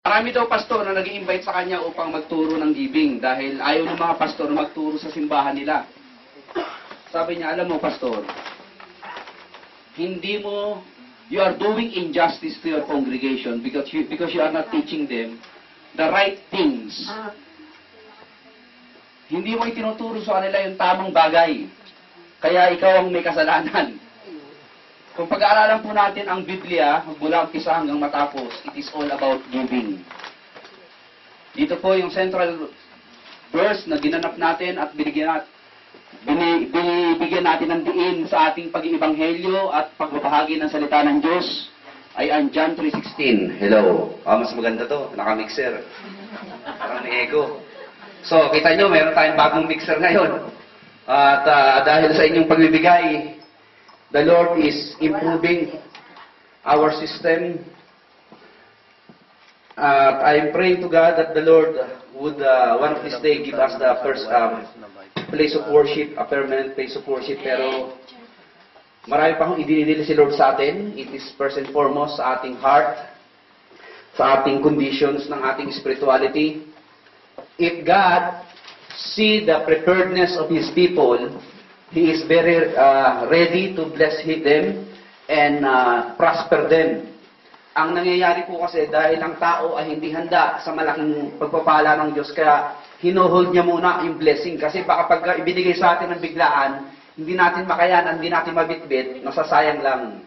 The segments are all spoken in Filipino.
Marami daw pastor na nag-i-invite sa kanya upang magturo ng giving dahil ayaw ng mga pastor na magturo sa simbahan nila. Sabi niya, alam mo pastor, you are doing injustice to your congregation because you are not teaching them the right things. Hindi mo itinuturo sa kanila yung tamang bagay. Kaya ikaw ang may kasalanan. Kung pag-aaralan po natin ang Biblia, mula umpisa hanggang matapos, it is all about giving. Dito po yung central verse na ginanap natin at binibigyan natin ng diin sa ating pag-iibanghelyo at pagbabahagi ng salita ng Diyos ay ang John 3:16. Hello. Mas maganda to. Naka-mixer. Parang may echo. So, kita nyo, meron tayong bagong mixer ngayon. At dahil sa inyong pagbibigay, the Lord is improving our system. I am praying to God that the Lord would one of this day give us the first place of worship, a permanent place of worship. Pero marami pa akong idinidili si Lord sa atin. It is first and foremost sa ating heart, sa ating conditions ng ating spirituality. If God see the preparedness of His people, He is very ready to bless them and prosper them. Ang nangyayari po kasi dahil ang tao ay hindi handa sa malaking pagpapala ng Diyos, kaya hinuhold niya muna yung blessing. Kasi baka pag ibinigay sa atin ng biglaan, hindi natin makayanan, hindi natin mabitbit, nasasayang lang.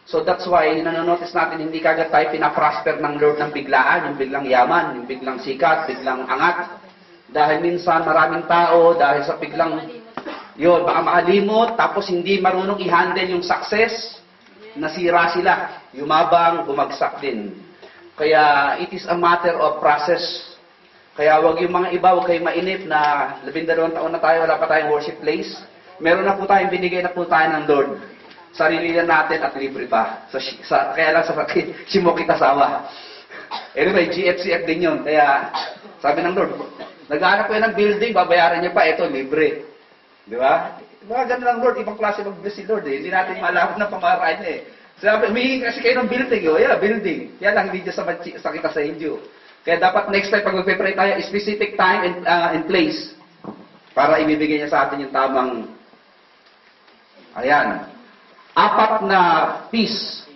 So that's why, nanonotice natin, hindi kagad tayo pinaprosper ng Lord ng biglaan, yung biglang yaman, yung biglang sikat, biglang angat. Dahil minsan maraming tao, dahil sa biglang yun, baka makalimot, tapos hindi marunong i-handle yung success, nasira sila, yumabang, bumagsak din. Kaya, it is a matter of process. Kaya wag yung mga iba, wag kayong mainip na 12 taon na tayo, wala pa tayong worship place. Meron na po tayong binigay na po tayo ng Lord. Sarili na natin at libre pa. Kaya lang sa Shimoki Tasawa. Anyway, GFCF din yun. Kaya, sabi ng Lord, nag-aanap ko yan ng building, babayaran niya pa, ito, libre. Di ba? Mga ganun lang, Lord. Ibang klase mag-bless si Lord eh. Hindi natin malaman ng pamaraan niya eh. Sabi, humihingi kasi kayo ng building. O, yeah, building. Yan lang, hindi dyan sa kita sa inyo. Kaya dapat next time, pag magpe-pray tayo, specific time and place para ibibigay niya sa atin yung tamang, ayan, 4 na piece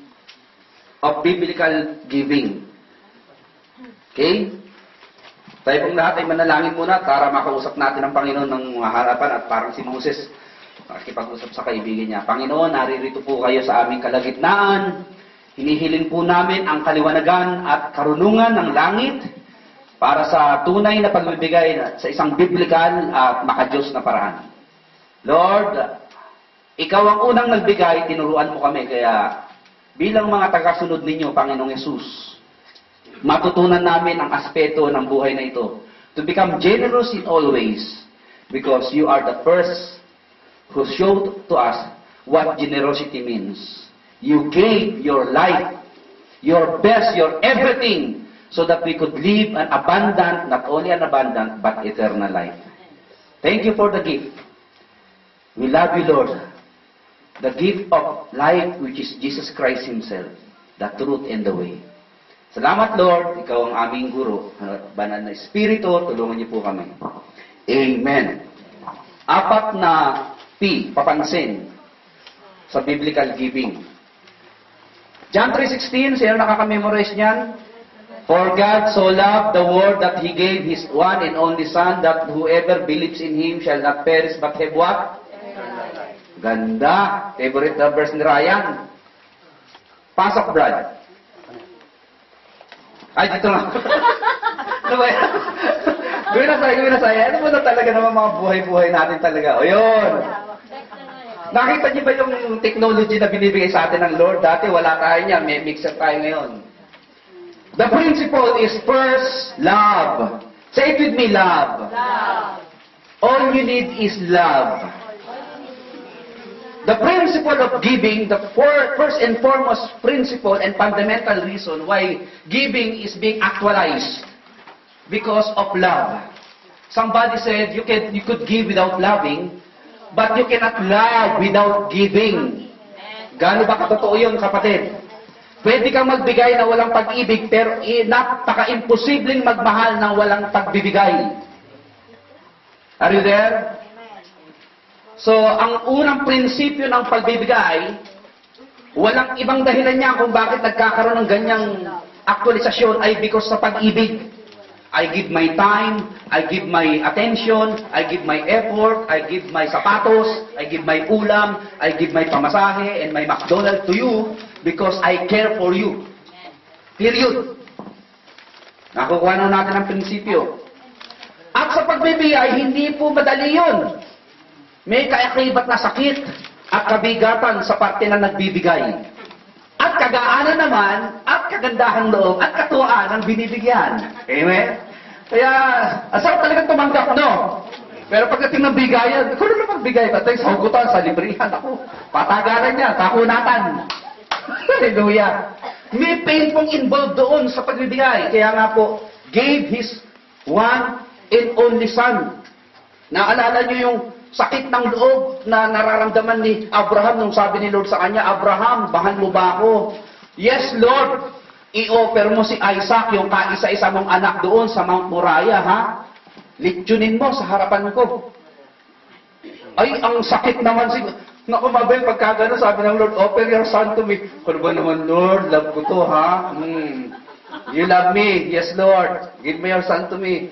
of biblical giving. Okay? Tayo pong lahat ay manalangin muna para makausap natin ang Panginoon ng harapan at parang si Moses nakikipag-usap sa kaibigan niya. Panginoon, naririto po kayo sa aming kalagitnaan. Hinihiling po namin ang kaliwanagan at karunungan ng langit para sa tunay na pagbibigay sa isang biblical at makadiyos na paraan. Lord, Ikaw ang unang nagbigay, tinuruan mo kami. Kaya bilang mga tagasunod ninyo, Panginoong Yesus, matutunan namin ang aspeto ng buhay na ito. To become generous in all ways, because you are the first who showed to us what generosity means. You gave your life, your best, your everything, so that we could live an abundant, not only an abundant, but eternal life. Thank you for the gift. We love you, Lord. The gift of life, which is Jesus Christ Himself, the truth and the way. Salamat, Lord. Ikaw ang aming guro. Banal na Espiritu, tulungan niyo po kami. Amen. 4 na P, papansin, sa biblical giving. John 3:16, sino nakaka-memorize niyan? For God so loved the world that He gave His one and only Son, that whoever believes in Him shall not perish but have what? Ganda. Favorite na verse ni Ryan. Pasok, Brad. Ay, dito lang. Ano ba yan? Gawin na saya. Ano ba na talaga naman mga buhay-buhay natin talaga? O yun. Nakita niyo ba yung technology na binibigay sa atin ng Lord? Dati wala tayo niya. May mixer tayo ngayon. The principle is first, love. Say it with me, love. Love. All you need is love. The principle of giving, the first and foremost principle and fundamental reason why giving is being actualized, because of love. Somebody said you could give without loving, but you cannot love without giving. Gaano ba katotoo yun, kapatid? Pwede kang magbigay na walang pag-ibig, pero napaka-imposibleng magmahal ng walang pagbibigay. Are you there? So, ang unang prinsipyo ng pagbibigay, walang ibang dahilan niya kung bakit nagkakaroon ng ganyang aktualisasyon ay because sa pag-ibig. I give my time, I give my attention, I give my effort, I give my sapatos, I give my ulam, I give my pamasahe and my McDonald's to you because I care for you. Period. Nakukuha na natin ang prinsipyo. At sa pagbibigay, hindi po madali yun. May kaakibat na sakit at kabigatan sa parte na nagbibigay. At kagaanan naman, at kagandahan loob, at katuwaan ang binibigyan. Amen? Kaya, asal talagang tumanggap, no? Pero pagdating ng bigayan, kung ano magbigay, patay sa hugutan, sa librihan, ako, patagalan niya, takunatan. Hallelujah. May pain pong involved doon sa pagbibigay. Kaya nga po, gave His one and only Son. Naalala niyo yung sakit ng loob na nararamdaman ni Abraham nung sabi ni Lord sa kanya, Abraham, bahal mo ba ako? Yes, Lord. I-offer mo si Isaac, yung kaisa-isa mong anak doon sa Mount Moriah, ha? Litsunin mo sa harapan ko. Ay, ang sakit naman siguro. Naku, mabay, pagka gano'n, sabi ng Lord, offer your son to me. Kano ba naman, Lord? Love ko to, ha? You love me. Yes, Lord. Give me your son to me.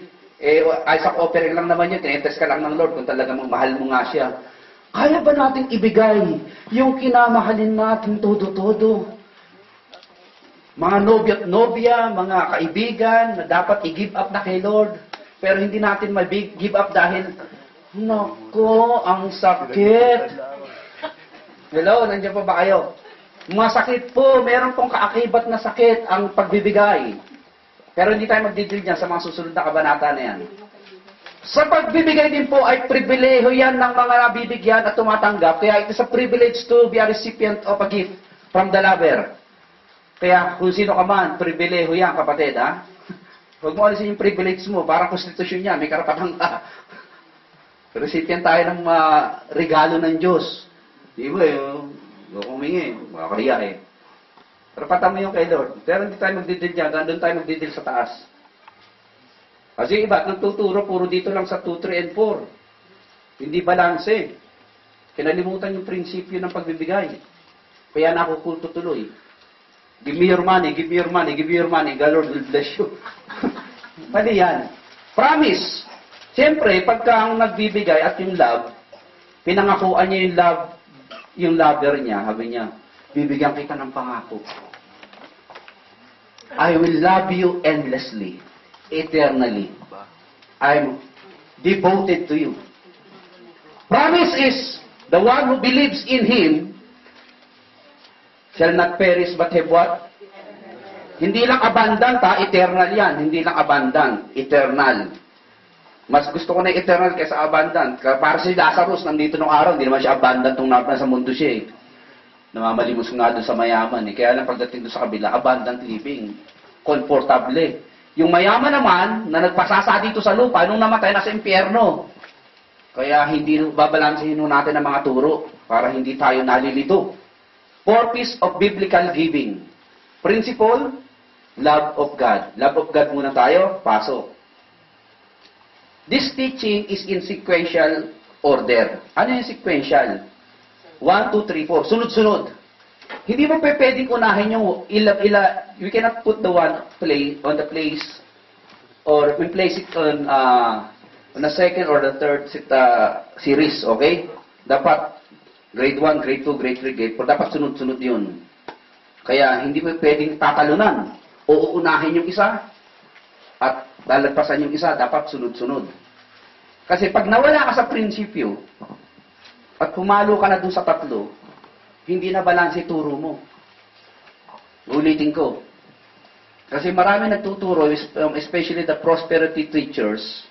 Isaac offering lang naman yun, tinetest ka lang ng Lord kung talagang mahal mo nga siya. Kaya ba natin ibigay yung kinamahalin natin todo-todo? Mga nobya at nobya, mga kaibigan na dapat i-give up na kay Lord, pero hindi natin mag-give up dahil, nako, ang sakit. Hello, nandiyan pa ba kayo? Mga sakit po, meron pong kaakibat na sakit ang pagbibigay. Pero hindi tayo magdidil niyan sa mga susunod na kabanata na yan. Sa pagbibigay din po ay pribileho yan ng mga nabibigyan at tumatanggap. Kaya it is a privilege to be a recipient of a gift from the lover. Kaya kung sino ka man, pribileho yan, kapatid, ha? Huwag mo alisin yung privilege mo, parang konstitusyon niya, may karapatan ka. Recipient tayo ng regalo ng Diyos. Di ba, huwag humingi, makakaya eh. Karapatan mo yung kay Lord. Pero hindi tayo magdidil dyan. Doon tayo magdidil sa taas. Kasi iba, nagtuturo, puro dito lang sa 2, 3, and 4. Hindi balanse. Kinalimutan yung prinsipyo ng pagbibigay. Kaya nakukulto tuloy. Give me your money, give me your money, give me your money. God Lord will bless you. Mali yan. Promise. Siyempre, pagka ang nagbibigay at yung love, pinangakuan niya yung lover niya, sabi niya, bibigyan kita ng pangako. I will love you endlessly, eternally. I'm devoted to you. Promise is, the one who believes in Him shall not perish but have what? Hindi lang abundant, eternal yan. Hindi lang abundant, eternal. Mas gusto ko na eternal kaysa abundant. Para si Lazarus, nandito nung araw, hindi naman siya abundant nung nasa mundo siya eh. Namamalimos nga doon sa mayaman eh. Kaya lang pagdating doon sa kabila, abundant living. Komportable. Yung mayaman naman, na nagpasasa dito sa lupa, nung namatay na sa impyerno. Kaya hindi babalansin natin ang mga turo para hindi tayo nalilito. Purpose of biblical giving. Principle, love of God. Love of God muna tayo, pasok. This teaching is in sequential order. Ano yung sequential? 1, 2, 3, 4. Sunod-sunod. Hindi mo pwedeng unahin yung we cannot put the one on the place or we place it on the second or the third series, okay? Dapat grade 1, grade 2, grade 3, grade 4. Dapat sunod-sunod yun. Kaya hindi mo pwedeng tatalunan. O uunahin yung isa at lalagpasan yung isa. Dapat sunod-sunod. Kasi pag nawala ka sa prinsipyo, at pumalo ka na dun sa tatlo, hindi na balanse turo mo. Ulitin ko. Kasi marami nagtuturo, especially the prosperity teachers,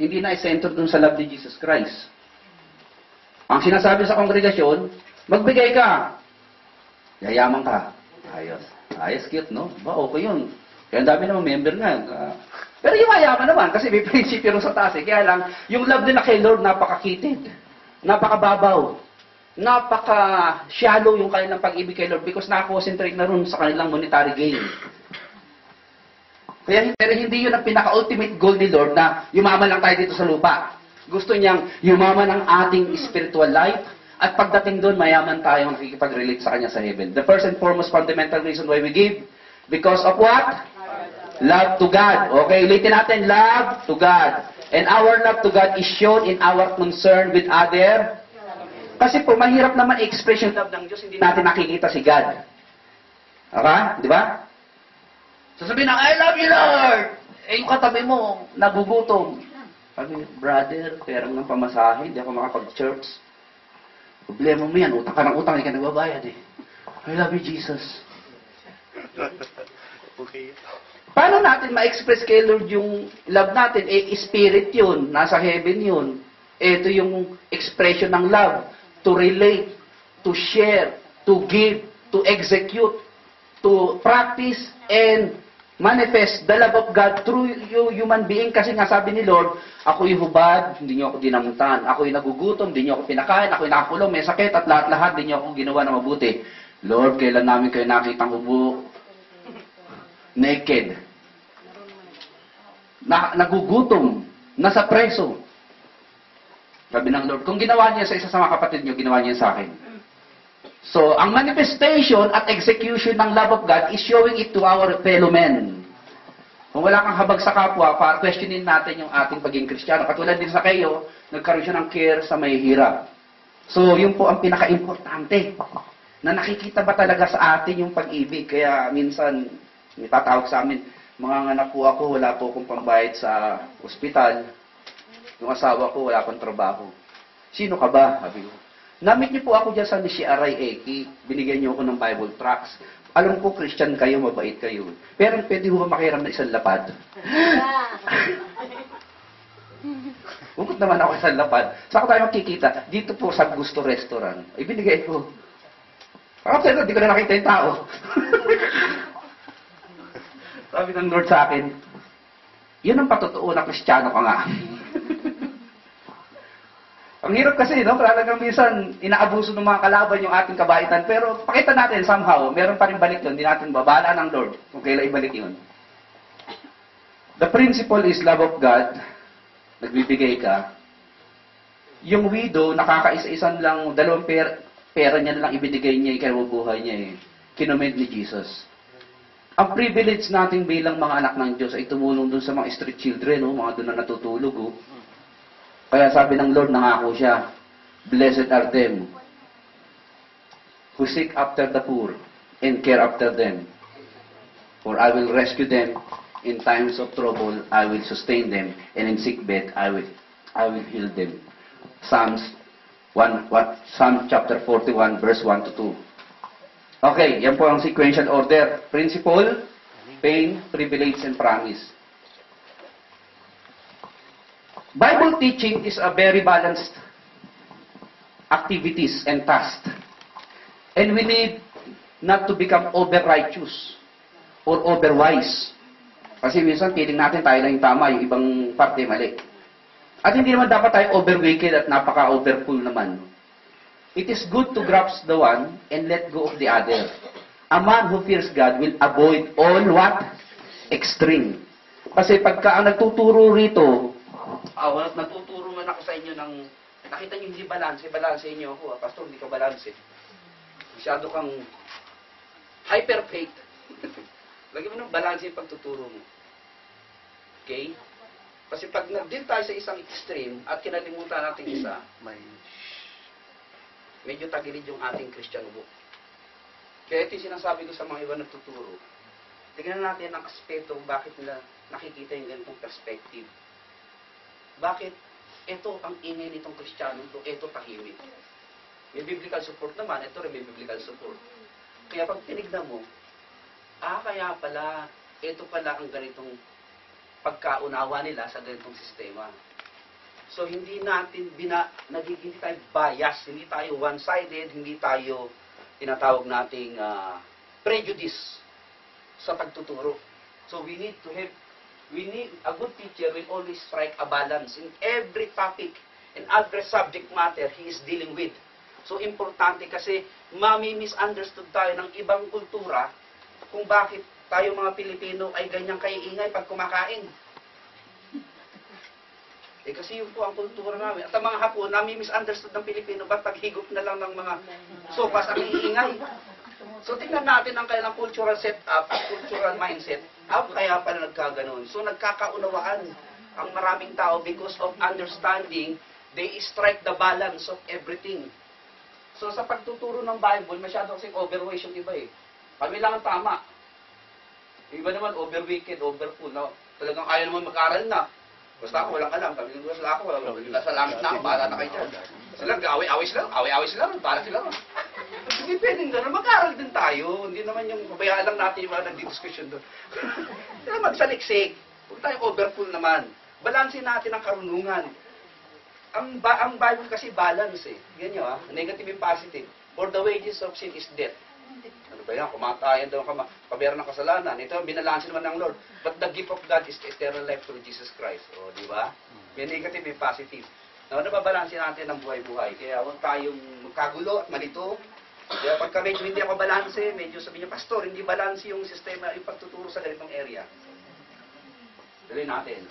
hindi na isentro dun sa love ni Jesus Christ. Ang sinasabi sa kongregasyon, magbigay ka. Yayaman ka. Ayos. Ayos, cute, no? Ba, okay yun. Kaya ang dami naman member nga. Pero yung mayaman naman, kasi may prinsipyo rin sa taas. Kaya lang, yung love nila kay Lord, napakakitid. Napakababaw. napaka-shallow yung kanilang pag-ibig kay Lord because nakakonsentrate na rin sa kanilang monetary gain. Pero hindi yun ang pinaka-ultimate goal ni Lord na yumaman lang tayo dito sa lupa. Gusto niyang yumaman ang ating spiritual life at pagdating doon, mayaman tayong nakikipag-relate sa Kanya sa heaven. The first and foremost fundamental reason why we give, because of what? Love to God. Okay, ulitin natin, love to God. And our love to God is shown in our concern with other. Kasi po, mahirap naman i-express yung love ng Diyos, hindi natin nakikita si God. Okay? Di ba? Sasabihin na, I love you, Lord! Eh, yung katabi mo, nagugutom. Sabi, brother, perang ng pamasahe, hindi ako makapag-church. Problema mo yan, utang ka ng utang, hindi ka nagbabayad eh. I love you, Jesus. Okay. Paano natin ma-express kay Lord yung love natin? Eh, spirit yun, nasa heaven yun. Ito yung expression ng love. To relate, to share, to give, to execute, to practice, and manifest the love of God through you human being. Kasi nga sabi ni Lord, ako'y hubad, hindi niyo ako dinamutan. Ako'y nagugutom, hindi niyo ako pinakain. Ako'y nakakulong, may sakit, at lahat-lahat, hindi niyo ako ginawa na mabuti. Lord, kailan namin kayo nakitang hubo? Naked. Nagugutom. Nasa preso. Sabi ng Lord, kung ginawa niya sa isa sa mga kapatid niyo, ginawa niya sa akin. So, ang manifestation at execution ng love of God is showing it to our fellow men. Kung wala kang habag sa kapwa, para questionin natin yung ating pagiging Kristiyano. Katulad din sa kayo, nagkaroon siya ng care sa may hirap. So, yun po ang pinaka-importante. Na nakikita ba talaga sa atin yung pag-ibig? Kaya minsan, may tatawag sa amin, mga anak po ako, wala po akong pambayad sa ospital. Yung asawa ko, wala pang trabaho. Sino ka ba? Sabi ko. Namit niyo po ako dyan sa Nishiaray Eki. Binigyan niyo ako ng Bible tracts. Alam ko, Christian kayo, mabait kayo. Pero pwede ho ba makiram na isang lapad? Bukod naman ako sa lapad. Saan tayo makikita? Dito po sa Gusto Restaurant. Ibinigay ko. Pero di ko na nakita yung tao. Sabi ng Lord sa akin, yun ang patotoo na Kristiyano ka nga. Ang hirap kasi, no? Talagang minsan, inaabuso ng mga kalaban yung ating kabaitan. Pero pakita natin, somehow, meron pa rin balik yun. Hindi natin babala ng Lord kung kailan ibalik yun. The principle is love of God. Nagbibigay ka. Yung widow, nakakaisa-isan lang, dalawang pera niya na lang ibinigay niya, ikabubuhay niya eh. Kinomed ni Jesus. Ang privilege natin bilang mga anak ng Diyos ay tumulong dun sa mga street children, no? Mga doon na natutulog. Oh. Kaya sabi ng Lord, nangako siya, blessed are them who seek after the poor and care after them. For I will rescue them in times of trouble, I will sustain them, and in sick bed, I will heal them. Psalm chapter 41, verse 1 to 2. Okay, yan po ang sequential order. Principle, pain, privilege, and promise. Bible teaching is a very balanced activities and task. And we need not to become over-righteous or over-wise. Kasi minsan, piling natin tayo lang yung tama, yung ibang parte mali. At hindi naman dapat tayo over-wicked at napaka-overfull naman. It is good to grasp the one and let go of the other. A man who fears God will avoid all what? Extreme. Kasi pagka ang nagtuturo rito, nagtuturo man ako sa inyo ng, nakita nyo hindi balanse inyo ako. Pastor, hindi ka balanse. Masyado kang hyper-faith. Lagyan mo ng balanse yung pagtuturo mo. Okay? Kasi pag nag-deal tayo sa isang extreme at kinalimutan natin isa, medyo tagilid yung ating Christian book. Kaya ito yung sinasabi ko sa mga iba nagtuturo. Tingnan natin ang aspeto bakit nila nakikita yung ganitong perspective. Bakit ito ang ingay nitong Kristiyano, ito tahimik. May biblical support naman, ito rin may biblical support. Kaya pag tinignan mo, kaya pala, ito pala ang ganitong pagkaunawa nila sa ganitong sistema. So, hindi natin, hindi tayo biased, hindi tayo one-sided, hindi tayo tinatawag nating prejudice sa pagtuturo. So, a good teacher will always strike a balance in every topic, in every subject matter he is dealing with. So, importante kasi mami-misunderstood tayo ng ibang kultura kung bakit tayo mga Pilipino ay ganyang kaiingay pag kumakain. Kasi yun po ang kultura namin. At ang mga Hapon, nami-misunderstood ng Pilipino, ba't paghigop na lang ng mga sopas ang iingay? So, tingnan natin ang kanilang cultural setup at cultural mindset. Kaya pala nagkaganon. So, nagkakaunawaan ang maraming tao because of understanding, they strike the balance of everything. So, sa pagtuturo ng Bible, masyado kasing overwash yung iba eh. Kami lang ang tama. Iba naman, over-wicked, over-full. No? Talagang ayaw naman mag-aral na. Basta ako walang alam. Sabi ko sila ako, nasa langit na ako, para na kayo dyan. Sila, away-away sila, para sila. Hindi pwedeng gano'n, mag-aaral din tayo. Hindi naman yung pabayaan lang natin yung mga nagdi-discussion doon. Sila magsaliksik. Huwag tayong overfull naman. Balansin natin ang karunungan. Ang Bible kasi balance eh. Ganyan nyo negative and positive. For the wages of sin is death. Ano ba yan? Kumatayan daw kabayaran ng kasalanan. Ito, binalansin naman ng Lord. But the gift of God is eternal life through Jesus Christ. O, di ba? May negative and positive. Nababalansin natin ang buhay-buhay. Kaya huwag tayong magkagulo at malito. Kaya pagka medyo hindi ako balanse, medyo sabi niyo, Pastor, hindi balanse yung sistema, yung pagtuturo sa ganitong area. Tuloy natin.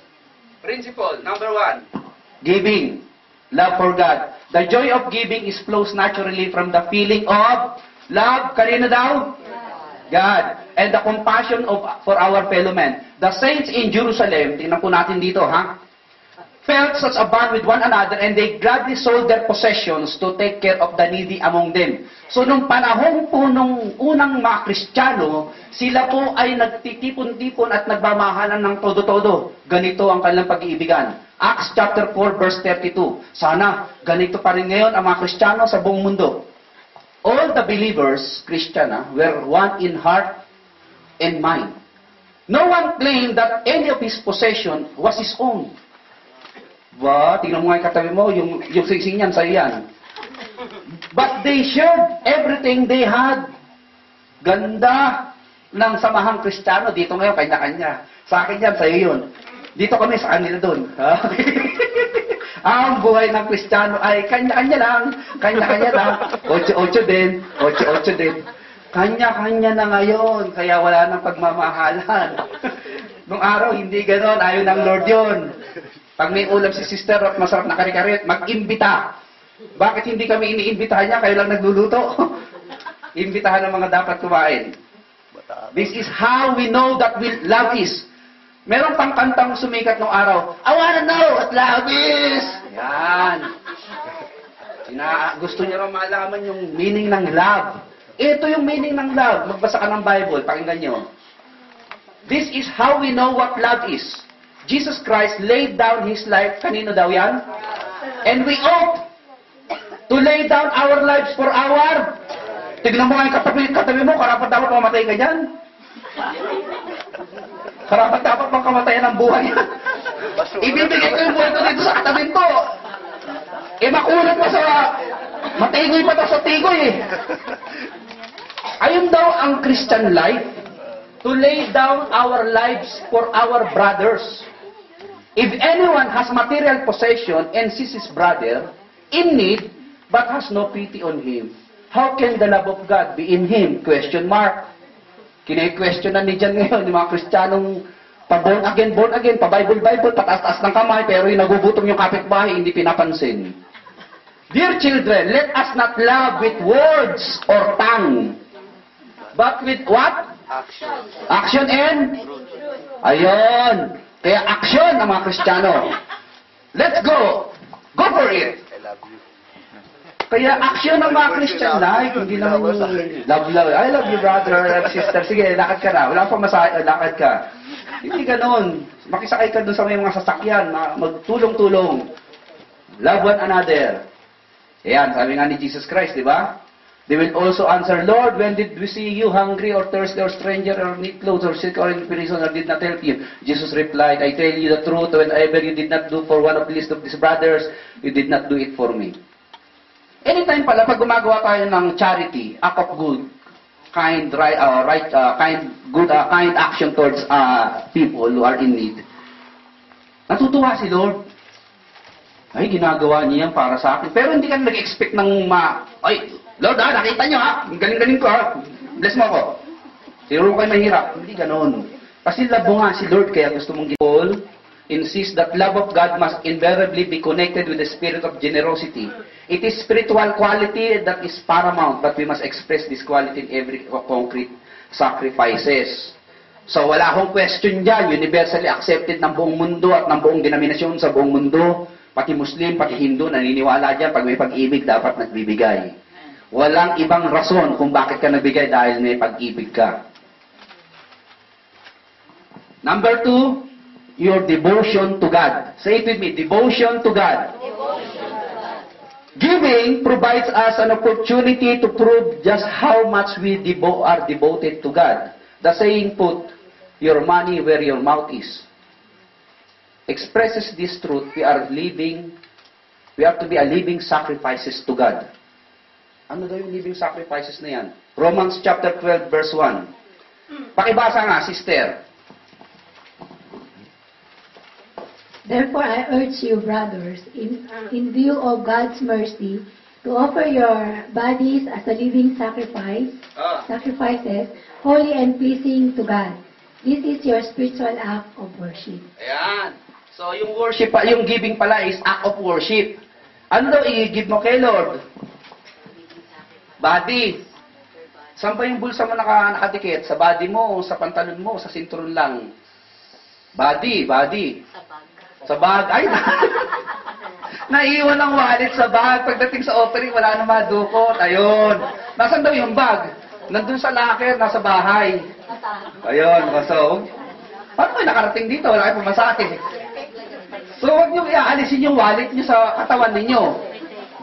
Principle, number 1. Giving. Love for God. The joy of giving is flows naturally from the feeling of love, kanino daw? God. And the compassion for our fellow men. The saints in Jerusalem, tingnan po natin dito, felt such a bond with one another and they gladly sold their possessions to take care of the needy among them. So, nung panahon po nung unang mga Kristiyano, sila po ay nagtitipon-tipon at nagmamahalan ng todo-todo. Ganito ang kanilang pag-iibigan. Acts chapter 4 verse 32. Sana, ganito pa rin ngayon ang mga Kristiyano sa buong mundo. All the believers, Christian, were one in heart and mind. No one claimed that any of his possession was his own. Tingnan mo nga yung katabi mo, yung singsing yan, sa'yo yan. But they shared everything they had. Ganda ng samahang Kristiyano. Dito ngayon, kanya-kanya. Sa akin yan, sa'yo yun. Dito kami, sa kanila doon. Ang buhay ng Kristiyano ay kanya-kanya lang. Kanya-kanya lang. 8-8 din. 8-8 din. Kanya-kanya na ngayon. Kaya wala nang pagmamahalan. Nung araw, hindi ganon. Ayaw ng Lord yun. Pag may ulam si sister at masarap na kari-kari, mag-imbita. Bakit hindi kami iniimbitahan niya? Kayo lang nagluluto. Imbitahan ng mga dapat kumain. This is how we know that love is. Meron pang kantang sumikat nung araw, I wanna know what love is. Yan. Gusto niya raw malaman yung meaning ng love. Ito yung meaning ng love. Magbasa ka ng Bible, pakinggan nyo. This is how we know what love is. Jesus Christ laid down His life. Kanino daw yan? And we ought to lay down our lives for our... Tignan mo nga yung katabi mo, karapat dapat mamatay ka dyan. Karapat dapat bang kamatayan ng buhay yan. Ibibigay ko yung buhay ko dito sa katabin ko. Makulat pa sa... Matigoy pa ta sa tigoy Ayun daw ang Christian life, to lay down our lives for our brothers. If anyone has material possession and sees his brother in need, but has no pity on him, how can the love of God be in him? Question mark. Kine-question na ni dyan ngayon, yung mga Kristiyanong pa-born again, pa-Bible, pataas-taas ng kamay, pero yung nagugutom yung kapitbahay, hindi pinapansin. Dear children, let us not love with words or tongue, but with what? Action. Action and? Ayun. Kaya action ang mga Kristiyano. Let's go. Go for it. I love you. Kaya action ng mga Christian life, hindi lang love. I love you, brother and sister. Sige, lakad ka na. Wala pang masaya, lakad ka. Hindi ganon. Makisakay ka dun sa may mga sasakyan, magtulong-tulong. Love one another. Ayan, sabi nga ni Jesus Christ, di ba? They will also answer, Lord, when did we see you hungry or thirsty or stranger or need clothes or sick or in prison or did not help you? Jesus replied, I tell you the truth, whenever you did not do for one of the least of these brothers, you did not do it for me. Anytime pala, pag gumagawa tayo ng charity, act of good, kind action towards people who are in need, natutuwa si Lord. Ay, ginagawa niya yan para sa akin. Pero hindi ka nag-expect ng ay, Lord nakita niyo ang galing-galing ko bless mo ako. Siguro kayo mahirap. Hindi ganon. Kasi love mo nga si Lord, kaya gusto mong Paul insists that love of God must invariably be connected with the spirit of generosity. It is spiritual quality that is paramount, but we must express this quality in every concrete sacrifices. So wala akong question dyan, universally accepted ng buong mundo at ng buong denominasyon sa buong mundo, pati Muslim, pati Hindu, naniniwala dyan, pag may pag-ibig, dapat nagbibigay. Walang ibang rason kung bakit ka nagbigay dahil may pag-ibig ka. Number 2, your devotion to God. Say it with me, devotion to God. Giving provides us an opportunity to prove just how much we are devoted to God. The saying put, your money where your mouth is, expresses this truth. We are to be a living sacrifices to God. Ano daw yung living sacrifices na yan? Romans chapter 12 verse 1. Pakibasa nga, sister. Therefore, I urge you, brothers, in view of God's mercy, to offer your bodies as a living sacrifices, holy and pleasing to God. This is your spiritual act of worship. Ayan. So, yung worship, yung giving pala is act of worship. Ano daw i-give mo kay Lord? Body. Saan ba yung bulsa mo nakadikit? Sa body mo, o sa pantalon mo, o sa sinturon lang? Body. Sa bag. Ay, naiiwan ang wallet sa bag. Pagdating sa offering, wala na madukot. Ayun. Nasaan daw yung bag? Nandun sa locker, nasa bahay. Ayun. So, paano kayo nakarating dito? Wala kayo pumasate. So, huwag nyo iaalisin yung wallet nyo sa katawan ninyo.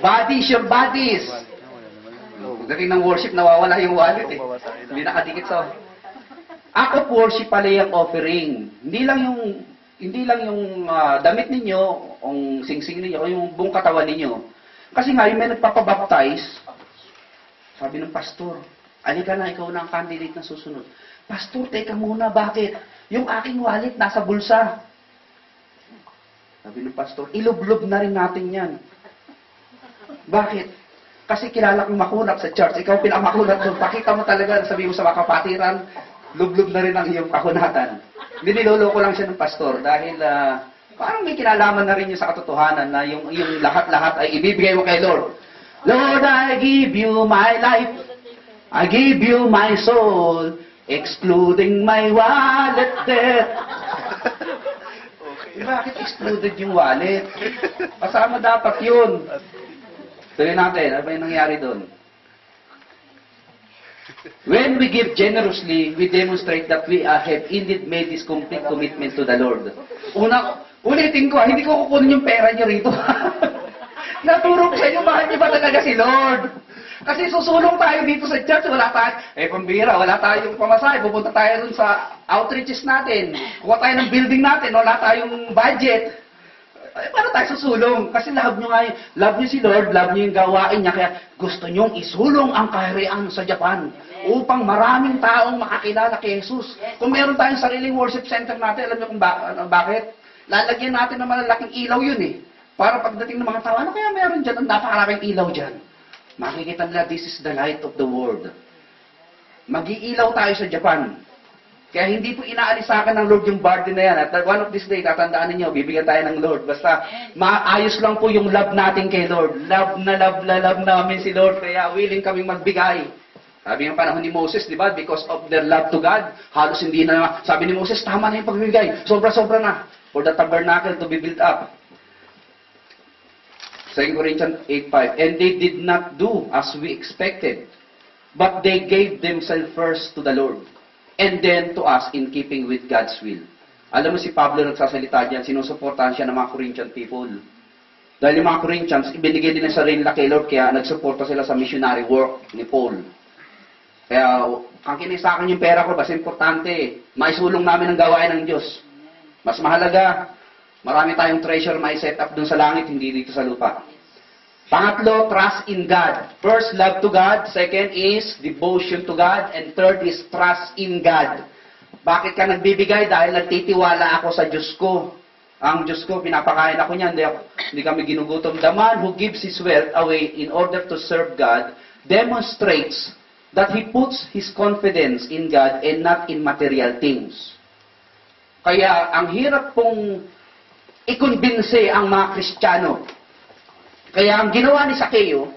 Body is your bodies. Pagdating ng worship, nawawala yung wallet eh. Hindi nakadikit sa... Act of worship pala yung offering. Hindi lang yung damit ninyo, ang singsing ninyo, o yung buong katawan ninyo. Kasi nga, yung may nagpapabaptize, sabi ng pastor, alika na, ikaw na ang candidate na susunod. Pastor, teka muna, bakit? Yung aking wallet nasa bulsa. Sabi ng pastor, ilublob na rin natin yan. Bakit? Kasi kilala kong makunat sa church. Ikaw pinakamakunat doon. Pakita mo talaga, sabi mo sa mga kapatiran, lublob na rin ang iyong kakunatan. Hindi, niloloko lang siya ng pastor dahil parang may kinalaman na rin niya sa katotohanan na yung lahat-lahat ay ibibigay mo kay Lord. Lord, I give you my life. I give you my soul, excluding my wallet debt. Bakit excluded yung wallet? Kasama dapat yun. Tuloy natin, ano ba yung nangyari doon? When we give generously, we demonstrate that we have indeed made this complete commitment to the Lord. Ulitin ko, hindi ko kukunin yung pera niyo rito. Naturo ko sa inyo, mahal niyo ba talaga si Lord? Kasi susulong tayo dito sa church, wala tayo, pambira, wala tayong pamasahe, pupunta tayo dun sa outreaches natin, kuha tayo ng building natin, wala tayong budget. Paano tayo susulong? Kasi love nyo nga love nyo si Lord, love nyo yung gawain niya, kaya gusto nyong isulong ang kaharian sa Japan upang maraming taong makakilala kay Jesus. Kung meron tayong sariling worship center natin, alam nyo kung bakit? Lalagyan natin ng malalaking ilaw yun eh. Para pagdating ng mga tao, ano kaya meron dyan? Ang napakaraming ilaw dyan. Makikita nila, this is the light of the world. Mag-iilaw tayo sa Japan. Kaya hindi po inaalis sa akin ng Lord yung burden na yan. At one of this day, tatandaan ninyo, bibigyan tayo ng Lord. Basta, maayos lang po yung love natin kay Lord. Love namin si Lord. Kaya willing kaming magbigay. Sabi ng panahon ni Moses, di ba? Because of their love to God, halos hindi na, sabi ni Moses, tama na yung pagbibigay. Sobra-sobra na. For the tabernacle to be built up. 2 Corinthians 8:5. And they did not do as we expected, but they gave themselves first to the Lord, and then to us in keeping with God's will. Alam mo si Pablo nagsasalita diyan, sinusuportahan siya ng mga Corinthian people. Dahil yung mga Corinthians, ibinigay din ang sarili nila kay Lord, kaya nagsuporta sila sa missionary work ni Paul. Kaya, ang kinisa akin yung pera ko, basta importante, maisulong namin ang gawain ng Diyos. Mas mahalaga, marami tayong treasure may set up dun sa langit, hindi dito sa lupa. Pangatlo, trust in God. First, love to God. Second is devotion to God. And third is trust in God. Bakit ka nagbibigay? Dahil nagtitiwala ako sa Diyos ko. Ang Diyos ko, pinapakain ako niyan, hindi kami ginugutom. The man who gives his wealth away in order to serve God demonstrates that he puts his confidence in God and not in material things. Kaya ang hirap pong ikonbinse ang mga Kristiyano. Kaya ang ginawa ni Sakeo,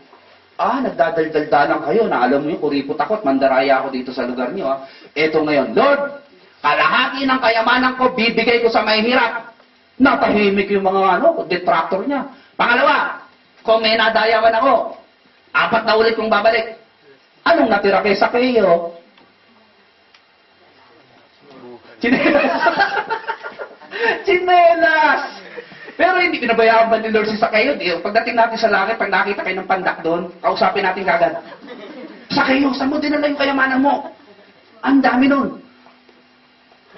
nagdadaldal-dalang kayo na alam mo yung kuripot ako at mandaraya ako dito sa lugar niyo. Eto ngayon, Lord, kalahati ng kayamanan ko, bibigay ko sa may hirap. Natahimik yung mga detractor niya. Pangalawa, kung may nadayawan ako, 4 na ulit kong babalik. Anong natira kay Sakeo? Chinelas! Chinelas! Pero hindi pinabayaan ba ni Lord si Sakeo? Pagdating natin sa langit, pag nakita kayo ng pandak doon, kausapin natin kagad. Sakeo, saan mo dinala yung kayamanan mo? Ang dami nun.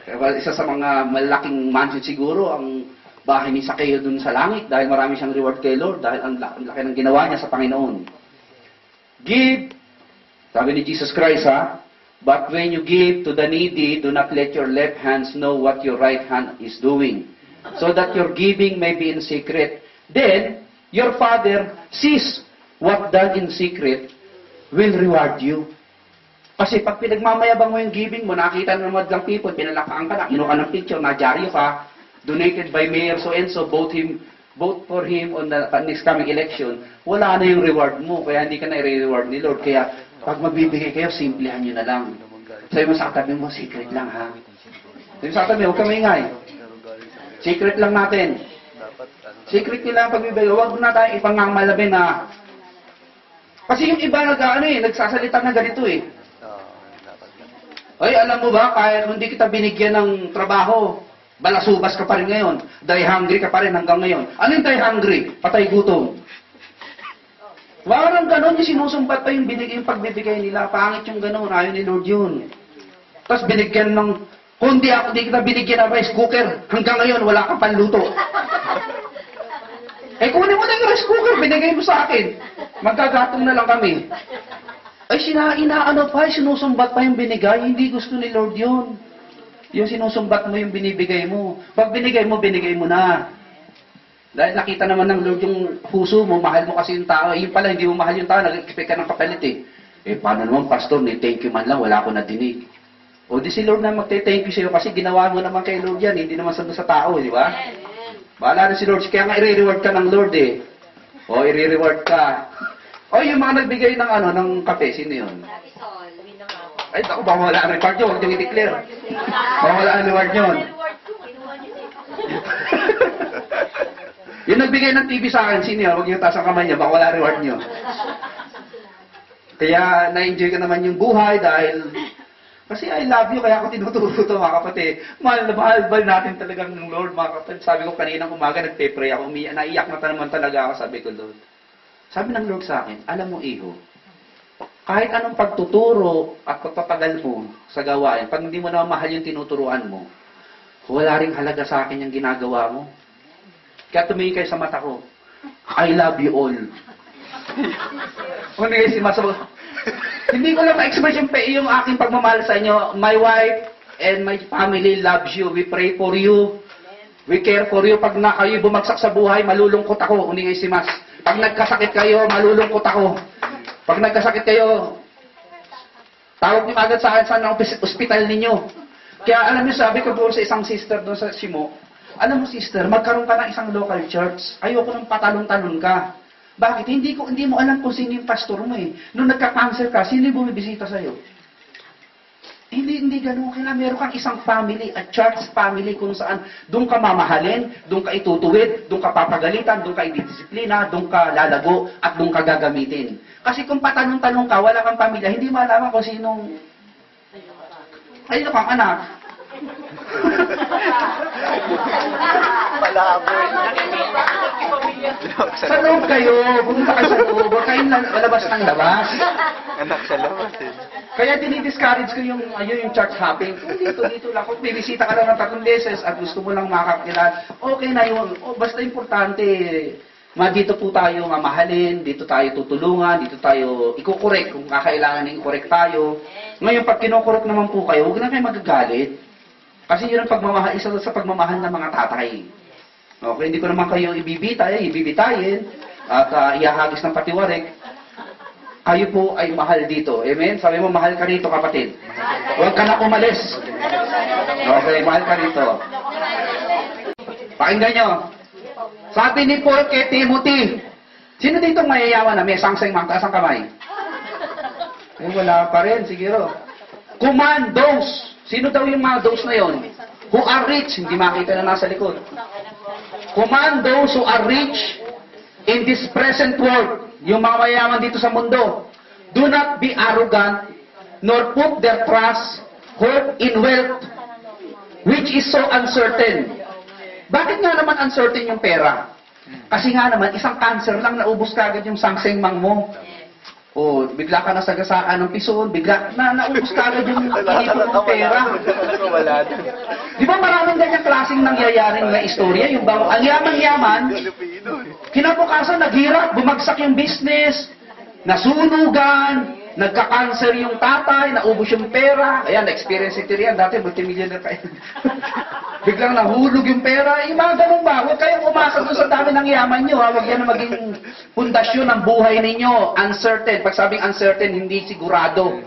Well, isa sa mga malaking mansion siguro ang bahay ni Sakeo dun sa langit dahil marami siyang reward kay Lord dahil ang laki ng ginawa niya sa Panginoon. Give, sabi ni Jesus Christ but when you give to the needy, do not let your left hand know what your right hand is doing, so that your giving may be in secret. Then, your Father sees what done in secret will reward you. Kasi pag pinagmamayabang mo yung giving mo, nakita ng madlang people, pinalakaan ka na, kinuha ng picture, nadyaryo ka, donated by Mayor so-and-so, vote for him on the next coming election, wala na yung reward mo, kaya hindi ka na i-reward ni Lord. Kaya pag magbibigay kayo, simplihan nyo na lang. Sabi mo sa katabi mo, secret lang ha. Sabi mo sa katabi, huwag ka maingay. Secret lang natin. Secret nila ang pagbibigay. Huwag na tayo ipangamalabin na. Kasi yung iba nagsasalita na ganito Ay, alam mo ba, kaya hindi kita binigyan ng trabaho, balasubas ka pa rin ngayon. Die hungry ka pa rin hanggang ngayon. Ano yung die hungry? Patay gutom. Parang ganon, yung sinusumbat pa yung pagbibigay nila. Pangit yung ganon, ayaw ni Lord yun. Tapos binigyan ng, kung di kita binigyan ng rice cooker, hanggang ngayon wala kang panluto. Kunin mo na yung rice cooker, binigay mo sa akin. Magkagatong na lang kami. Ay, sinusumbat pa yung binigay. Hindi gusto ni Lord yun. Yung sinusumbat mo yung binibigay mo. Pag binigay mo na. Dahil nakita naman ng Lord yung puso mo, mahal mo kasi yung tao. Yung pala, hindi mo mahal yung tao, nag-expect ka ng kapalit paano naman, Pastor, thank you man lang, wala ko nadinig. O di si Lord na magte-thank you sa'yo kasi ginawa mo naman kay Lord yan, hindi naman sa tao, di ba? Bahala na si Lord. Kaya nga i-reward ka ng Lord O, i-reward ka. O, yung mga nagbigay ng kape, sino yun? Ay, ako, baka wala ang reward nyo, huwag nyo i-declare. Baka wala ang reward nyo. Yung nagbigay ng TV sa akin, sino yun? Huwag nyo taas ang kamay niya, baka wala ang reward nyo. Kaya, na-enjoy ka naman yung buhay dahil kasi I love you, kaya ako tinuturo ito, mga kapatid. Mahal ba natin talagang ng Lord, mga kapatid? Sabi ko kaninang umaga, nagpe-pray ako, naiyak na naman talaga ako, sabi ko, Lord. Sabi ng Lord sa akin, alam mo, iho, kahit anong pagtuturo at pagpapagal mo sa gawain, pag hindi mo naman mahal yung tinuturuan mo, wala ring halaga sa akin yung ginagawa mo. Kaya tumingin kayo sa mata ko, I love you all. Hindi hindi ko lang ma-express yung aking pagmamahal sa inyo. My wife and my family loves you. We pray for you. We care for you. Pag na kayo bumagsak sa buhay, malulungkot ako. Uningay si Mas. Pag nagkasakit kayo, malulungkot ako. Pag nagkasakit kayo, tawag niyo agad sa akin saan ang ospital ninyo. Kaya alam niyo, sabi ko doon sa isang sister doon sa Simo, alam mo sister, magkaroon ka ng isang local church. Ayoko nang patalon-talon ka. Bakit? Hindi mo alam kung sino yung pastor mo Nung nagka-cancer ka, sino yung bumibisita sa'yo? Hindi ganun. Kailangan meron kang isang family, a church family kung saan doon ka mamahalin, doon ka itutuwid, doon ka papagalitan, doon ka ididisiplina, doon ka lalago, at doon ka gagamitin. Kasi kung patanong-tanong ka, wala kang pamilya, hindi malaman kung sinong kang anak. Palaboy. Sa loob kayo. Pumunta kayo sa loob. Huwag kayong lalabas ng labas. Anak sa labas Kaya dinidiscourage ko yung church hopping. Dito lang. Kung bibisita ka lang ng 3 beses at gusto mo lang makakilala, okay na yun. Basta importante, dito po tayo mamahalin, dito tayo tutulungan, dito tayo ikukorek kung kakailangan na i-correct tayo. Ngayon, pag kinukorek naman po kayo, huwag na kayo magagalit. Kasi yun ang pagmamahal, isa sa pagmamahal ng mga tatay. Okay, hindi ko naman kayo ibibitayin at ihahagis ng patiwarik. Kayo po ay mahal dito. Amen? Sabi mo, mahal ka rito, kapatid. Huwag ka na umalis. Okay, mahal ka rito. Pakinggan nyo. Sabi ni Paul kay Timothy, sino dito mayayaman na may sangsang taas ang kamay? Eh, wala pa rin, siguro. Command those. Sino daw yung mga those na yon? Who are rich. Hindi makita na nasa likod. Command those who are rich in this present world. Yung mga mayayaman dito sa mundo. Do not be arrogant, nor put their trust, hope in wealth, which is so uncertain. Bakit nga naman uncertain yung pera? Kasi nga naman, isang cancer lang naubos kagad yung sangsengmang mo. O, bigla ka nasagasaan ng pison, bigla naubos kagad yung inipon ng pera. Wala din. Di ba maraming ganyang klaseng nangyayaring na istorya? Yung bang, ang yaman-yaman, kinabukasan, naghirap, bumagsak yung business, nasunugan, nagka-cancer yung tatay, naubos yung pera. Ayan, na-experience ito riyan. Dati, multimillionaire kayo. Biglang nahulog yung pera. Mga ganun ba? Huwag kayong umasa doon sa dami ng yaman nyo. Huwag yan ang maging pundasyon ng buhay ninyo. Uncertain. Pag sabing uncertain, hindi sigurado.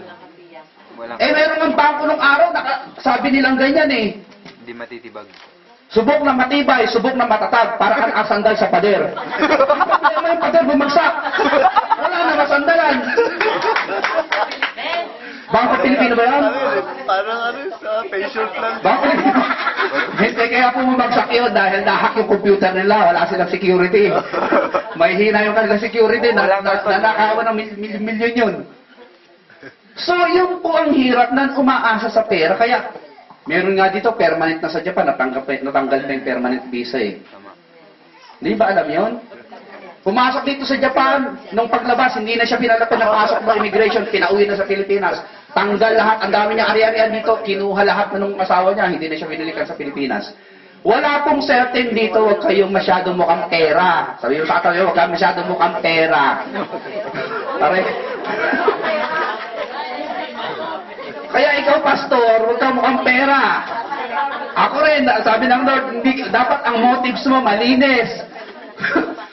Meron ng bangko nung araw, sabi nilang ganyan eh. Hindi matitibag. Subok na matibay, subok na matatag, para kang asandal sa pader. Ano yung pader bumagsak? Wala na masandalan. Bangko Pilipino ba yan? Parang sa facial plan. Bangko Pilipino. Hindi, kaya po bumagsak yun dahil nahack yung computer nila, wala silang security. May hina yung kanilang security, nanakawan ng milyon yun. So, yun po ang hirap na umaasa sa pera. Kaya, meron nga dito, permanent na sa Japan, natanggal na yung permanent visa eh. Hindi ba alam yun? Pumasok dito sa Japan, nung paglabas, hindi na siya pinalapad na pasok ng immigration, pinauwi na sa Pilipinas. Tanggal lahat, ang dami niya ari-arian dito, kinuha lahat na nung asawa niya, hindi na siya binilikan sa Pilipinas. Wala pong certain dito, huwag kayong masyadong mukhang pera. Sabi yung sa katabi, huwag kayong masyadong mukhang pera. Pare. Kaya ikaw, pastor, huwag kang mukhang pera. Ako rin, sabi ng Lord, hindi, dapat ang motives mo malinis.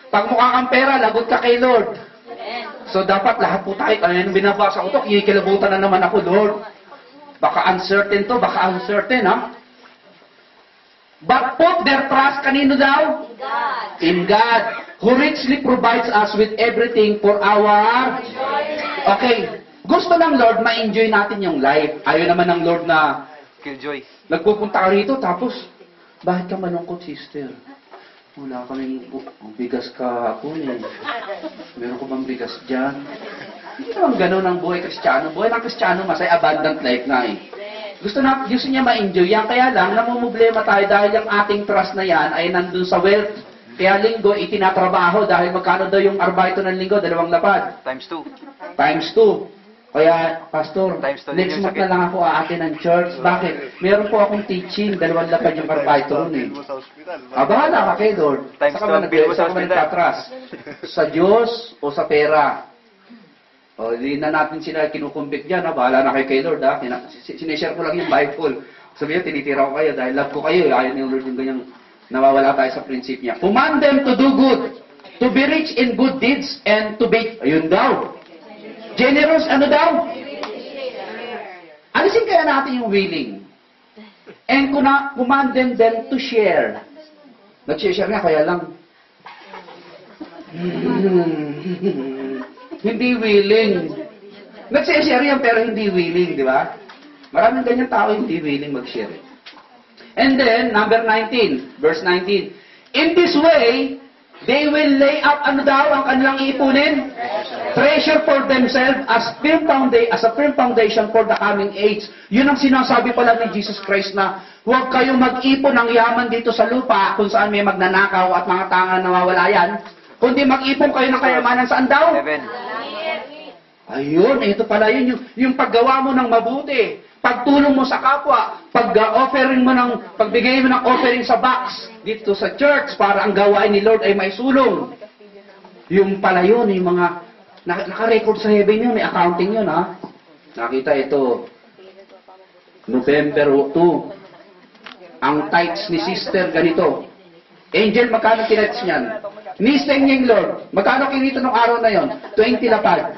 Pag mukha kang pera, lagot ka kay Lord. So dapat lahat po tayo, ano binabasa ko to, kikilabutan na naman ako, Lord. Baka uncertain to, baka uncertain, ha? But put their trust, kanino daw? In God, who richly provides us with everything for our... Okay, gusto ng Lord, ma-enjoy natin yung life. Ayaw naman ng Lord na Killjoy. nagpupunta ka rito, tapos, bakit ka malungkot, sister? Wala kaming bigas kahapon eh. Meron ko bang bigas dyan? Hindi naman ganun ang buhay Kristiyano. Buhay ng Kristiyano, masay abundant life na eh. Gusto niya ma-enjoy yan. Kaya lang, namumblema tayo dahil yung ating trust na yan ay nandun sa wealth. Kaya linggo, itinatrabaho dahil magkano daw yung arbaito ng linggo? 2 lapad. Times 2. Times 2. Kaya, Pastor, Times 2 next din yung month sakit. na lang ako aatin ng church. Bakit? Meron po akong teaching, 2 lapad yung arbaito ron eh. Bahala ka kay Lord. Times Saka ba 12 bill mo sa saka ba hospital? nagtatras? Sa Diyos o sa pera? O, hindi na natin sila kinukumbit dyan. Ha? Bahala na kayo kay Lord. Ha? Sinishare ko lang yung Bible. Sabi niyo, tinitira ko kayo dahil love ko kayo. Ayaw ni Lord yung ganyang nawawala tayo sa prinsip niya. Command them to do good, to be rich in good deeds, and to be, ayun daw. Generous, ano daw? Alisin kaya natin yung willing. And command them to share. Nag-share nga, kaya lang. Hindi willing. Nag-share yan, pero hindi willing, di ba? Maraming ganyan tao hindi willing mag-share. And then, number 19, verse 19. In this way, they will lay up, ano daw, ang kanilang iipunin? Treasure for themselves as a firm foundation for the coming age. Yun ang sinasabi pala ni Jesus Christ na huwag kayong mag-ipon ng yaman dito sa lupa kung saan may magnanakaw at mga tangan nawawala yan, kundi mag-ipon kayo ng kayamanan saan daw? Heaven. Ayun, ito pala yun, yung paggawa mo ng mabuti, pagtulong mo sa kapwa, pag-offering mo ng, pagbigay mo ng offering sa box dito sa church para ang gawain ni Lord ay may sulong. Yung pala yun, yung mga naka-record sa heaven yun, may accounting yun ha. Nakita ito, November 2. Ang tithes ni sister ganito. Angel, magkano kinets niyan? Niseng niyang Lord, magkano kinito nung araw na yon? 20 lapad.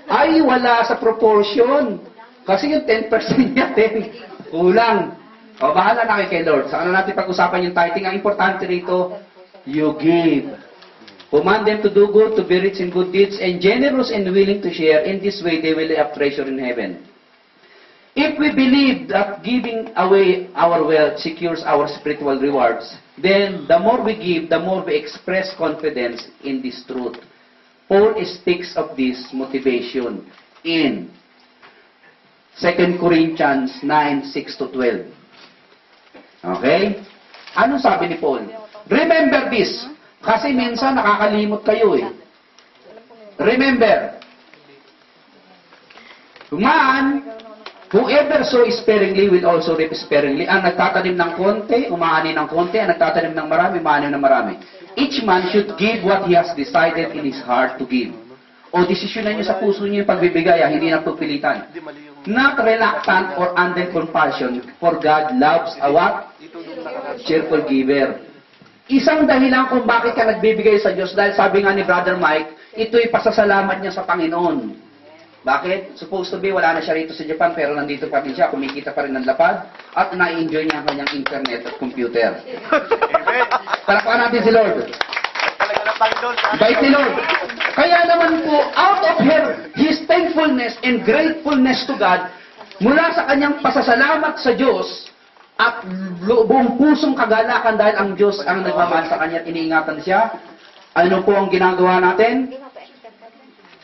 Ay, wala sa proportion. Kasi yung 10% niya, 10. Kulang. O, bahala na kayo kay Lord. Saan na natin pag-usapan yung tithing? Ang importante rito, you give. Command them to do good, to be rich in good deeds, and generous and willing to share. In this way, they will have treasure in heaven. If we believe that giving away our wealth secures our spiritual rewards, then the more we give, the more we express confidence in this truth. Paul speaks of this motivation in 2 Corinthians 9:6-12. Okay? Anong sabi ni Paul? Remember this. Kasi minsan nakakalimot kayo eh. Remember, whoever sows sparingly will also reap sparingly. Ang nagtatanim ng konti, umaani ng konti. Ang nagtatanim ng marami, umaani ng marami. Each man should give what he has decided in his heart to give. O desisyonan niyo sa puso niyo yung pagbibigay, hindi na pagpilitan. Not reluctant or under compulsion, for God loves a what? Cheerful giver. Isang dahilan kung bakit ka nagbibigay sa Diyos, dahil sabi nga ni Brother Mike, ito'y pasasalamat niya sa Panginoon. Bakit? Supposed to be, wala na siya rito sa Japan, pero nandito pa rin siya, kumikita pa rin ng lapad, at na-enjoy niya ang kanyang internet at computer. Palakpakan natin si Lord. Bait ni Lord. Kaya naman po, out of His thankfulness and gratefulness to God, mula sa kanyang pasasalamat sa Diyos, at buong pusong kagalakan dahil ang Diyos ang nagmamahal sa kanya at iniingatan siya, ano po ang ginagawa natin?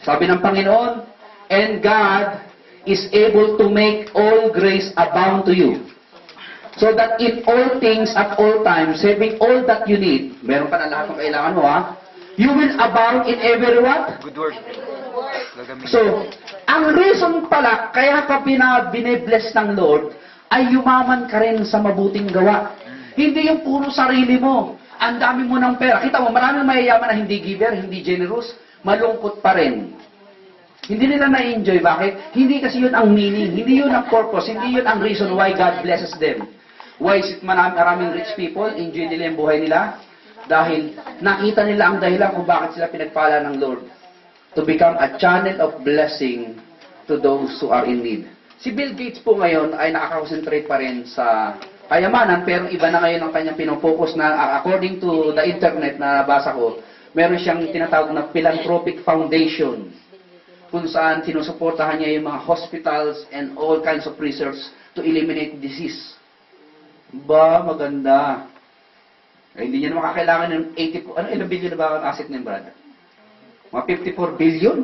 Sabi ng Panginoon, and God is able to make all grace abound to you, so that in all things at all times, having all that you need, meron ka na lahat ng kailangan mo you will abound in every what? Good work. So, ang reason pala, kaya ka bine-bless ng Lord, ay yumaman ka rin sa mabuting gawa. Hindi yung puro sarili mo. Ang dami mo ng pera. Kita mo, maraming mayayaman na hindi giver, hindi generous, malungkot pa rin. Hindi nila na-enjoy. Bakit? Hindi kasi yun ang meaning. Hindi yun ang purpose. Hindi yun ang reason why God blesses them. Why is it maraming rich people, enjoy nila yung buhay nila? Dahil nakita nila ang dahilan kung bakit sila pinagpala ng Lord. To become a channel of blessing to those who are in need. Si Bill Gates po ngayon ay nakakonsentrate pa rin sa kayamanan, pero iba na ngayon ang kanyang pinopokus na according to the internet na nabasa ko, meron siyang tinatawag na philanthropic foundation kung saan sinusuportahan niya yung mga hospitals and all kinds of research to eliminate disease. Ba, maganda. Ay, hindi niya naman kakailangan ng 80, ilang billion na ba ang asset niya, brother? Mga 54 billion?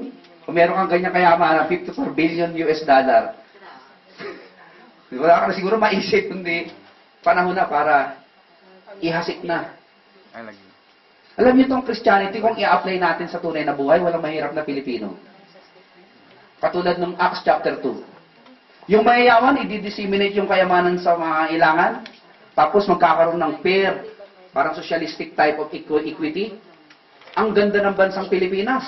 Kung meron kang ganyan kayamanan, 54 billion US dollar. Wala ka na siguro maisip, kundi panahon na para ihasik na. Alam niyo itong Christianity, kung i-apply natin sa tunay na buhay, walang mahirap na Pilipino. Katulad ng Acts chapter 2. Yung mayayaman, i-disseminate yung kayamanan sa mga ilangan, tapos magkakaroon ng pair, parang socialistic type of equity. Ang ganda ng bansang Pilipinas.